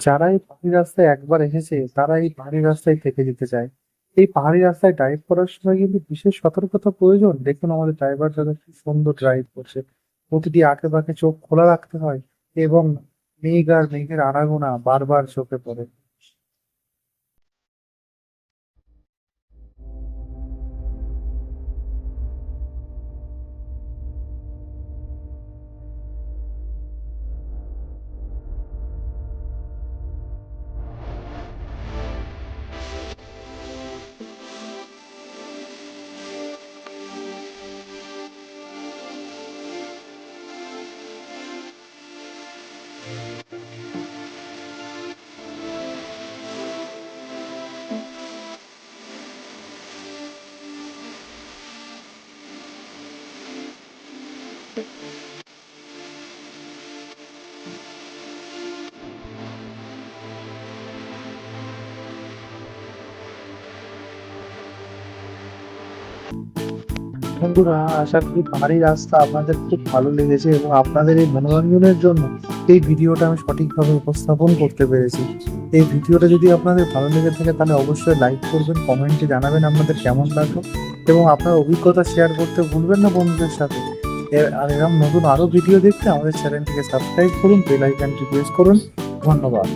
যারা এই পাহাড়ি রাস্তায় একবার এসেছে তারা এই পাহাড়ি রাস্তায় থেকে যেতে চায়। এই পাহাড়ি রাস্তায় ড্রাইভ করার সময় কিন্তু বিশেষ সতর্কতা প্রয়োজন। দেখুন আমাদের ড্রাইভার দাদা কি সুন্দর ড্রাইভ করছে। প্রতিটি আঁকে বাঁকে চোখ খোলা রাখতে হয় এবং মেঘ আর মেঘের আনাগোনা বারবার চোখে পড়ে। বন্ধুরা, আশা করি পাহাড়ি রাস্তা আপনাদের খুব ভালো লেগেছে এবং আপনাদের এই মনোরঞ্জনের জন্য এই ভিডিওটা আমি সঠিকভাবে উপস্থাপন করতে পেরেছি। এই ভিডিওটা যদি আপনাদের ভালো লেগে থাকে তাহলে অবশ্যই লাইক করবেন, কমেন্টে জানাবেন আপনাদের কেমন লাগলো এবং আপনার অভিজ্ঞতা শেয়ার করতে ভুলবেন না বন্ধুদের সাথে। আর এরকম নতুন আরো ভিডিও দেখতে আমাদের চ্যানেলটিকে সাবস্ক্রাইব করুন, বেল আইকনটি প্রেস করুন। ধন্যবাদ।